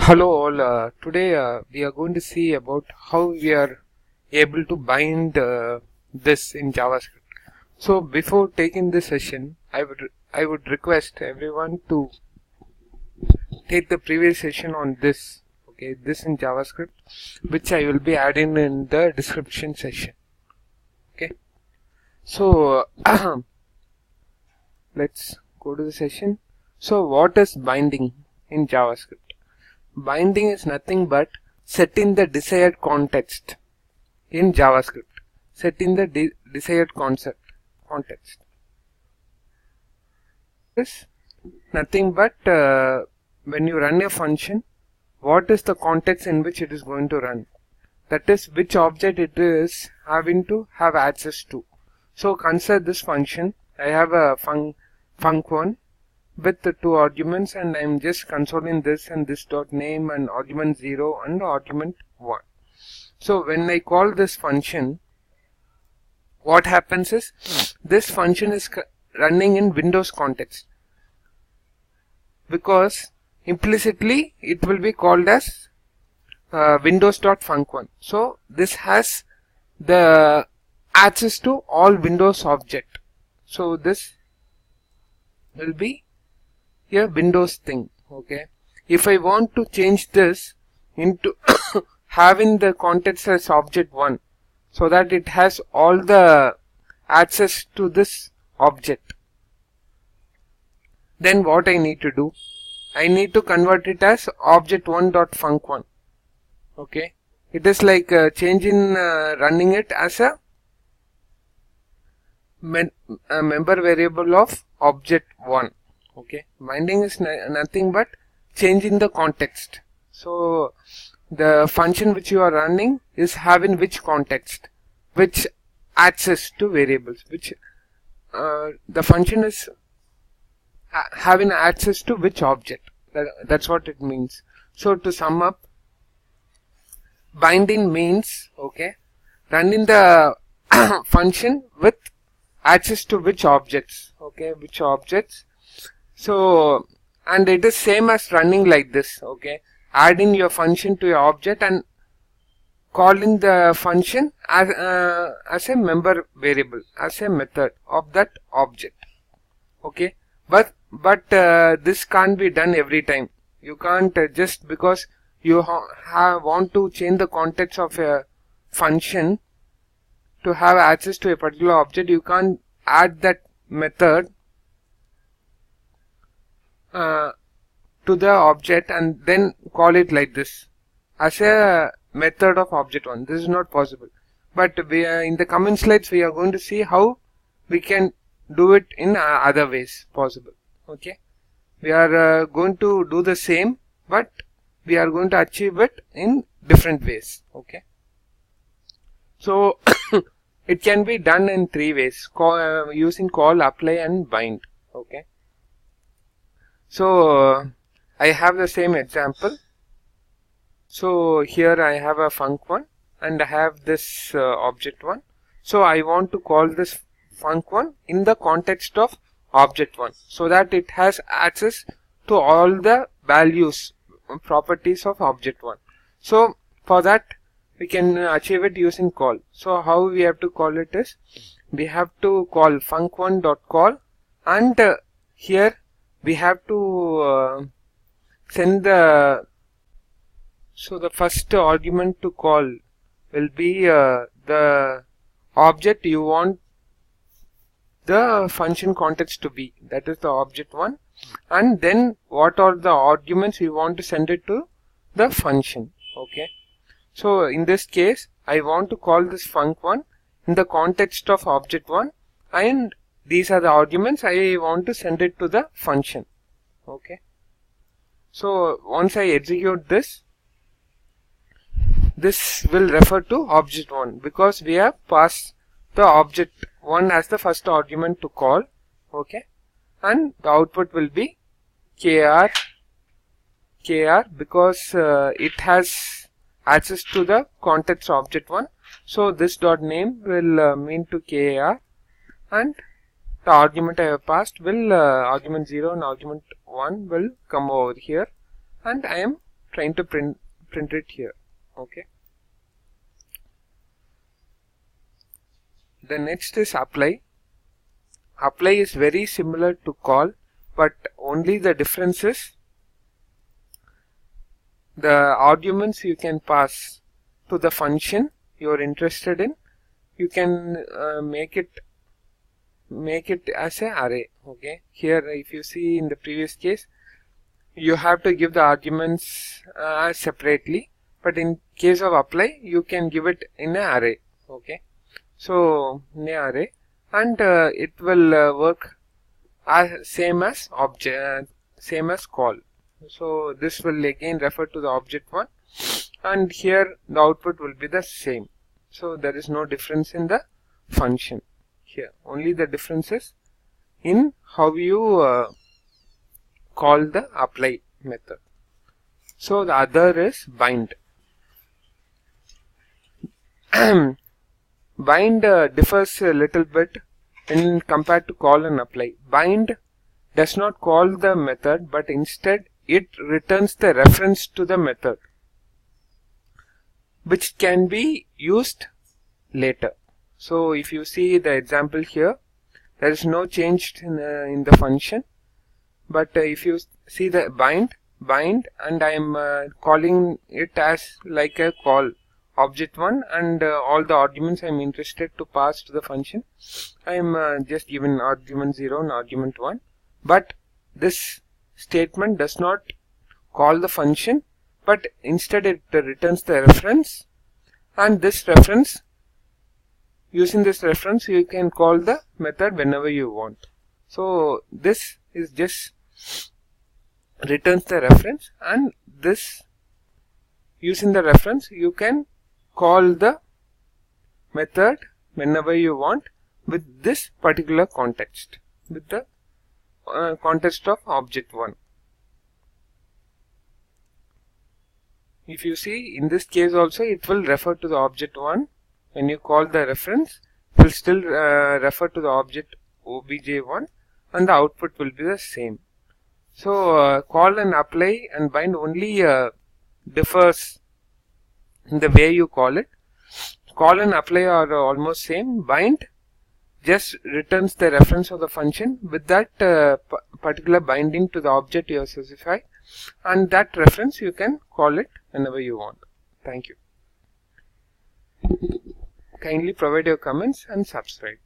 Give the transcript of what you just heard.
Hello all, today we are going to see about how we are able to bind this in JavaScript. So before taking this session, I would request everyone to take the previous session on this, okay, this in JavaScript, which I will be adding in the description section. Okay, so let's go to the session. So what is binding in JavaScript? Binding is nothing but setting the desired context in JavaScript. Setting the desired context. Is nothing but when you run a function, what is the context in which it is going to run? That is, which object it is having to have access to. So consider this function. I have a func1 with the two arguments, and I am just consoling this and this dot name and argument 0 and argument 1. So when I call this function, what happens is this function is running in Windows context, because implicitly it will be called as windows.func1. So this has the access to all Windows object. So this will be a Windows thing. Okay, if I want to change this into having the context as object 1, so that it has all the access to this object, then what I need to do, I need to convert it as object1.func1. okay, it is like changing running it as a member variable of object1. Okay, binding is nothing but changing the context. So the function which you are running is having which context, which access to variables, which the function is having access to which object. That's what it means. So to sum up, binding means, okay, running the function with access to which objects. Okay, which objects. So, and it is same as running like this. Okay, adding your function to your object and calling the function as a member variable, as a method of that object. Okay, but this can't be done every time. You can't just because you want to change the context of a function to have access to a particular object, you can't add that method to the object and then call it like this as a method of object1. This is not possible. But we in the coming slides we are going to see how we can do it in other ways possible. Okay, we are going to do the same, but we are going to achieve it in different ways. Okay, so it can be done in 3 ways, using call, apply and bind. Okay, so I have the same example. So here I have a func1 and I have this object1. So I want to call this func1 in the context of object1, so that it has access to all the values, properties of object1. So for that we can achieve it using call. So how we have to call it is, we have to call func1.call, and here we have to send the, so the first argument to call will be the object you want the function context to be, that is the object1, and then what are the arguments you want to send it to the function. Okay, so in this case I want to call this func1 in the context of object1, and these are the arguments I want to send it to the function. Okay, so once I execute this, this will refer to object1 because we have passed the object1 as the first argument to call. Okay, and the output will be kr because it has access to the context object1. So this dot name will mean to kr, and the argument I have passed will argument 0 and argument 1 will come over here, and I am trying to print it here. Okay. The next is apply. Apply is very similar to call, but only the difference is the arguments you can pass to the function you are interested in. You can make it as an array. Okay. Here, if you see in the previous case, you have to give the arguments separately, but in case of apply, you can give it in an array. Okay. So in an array, and it will work same as object, same as call. So this will again refer to the object one, and here the output will be the same. So there is no difference in the function here. Only the difference is in how you call the apply method. So the other is bind. Bind differs a little bit in compared to call and apply. Bind does not call the method, but instead it returns the reference to the method, which can be used later. So if you see the example here, there is no change in the function, but if you see the bind, and I am calling it as like a call object one, and all the arguments I am interested to pass to the function, I am just given argument 0 and argument 1, but this statement does not call the function, but instead it returns the reference, and this reference, using this reference, you can call the method whenever you want. So this is just returns the reference, and this, using the reference, you can call the method whenever you want with this particular context, with the context of object 1. If you see in this case also, it will refer to the object 1. When you call the reference, it will still refer to the object obj1, and the output will be the same. So call and apply and bind only differs in the way you call it. Call and apply are almost same. Bind just returns the reference of the function with that particular binding to the object you have specified, and that reference you can call it whenever you want. Thank you. Kindly provide your comments and subscribe.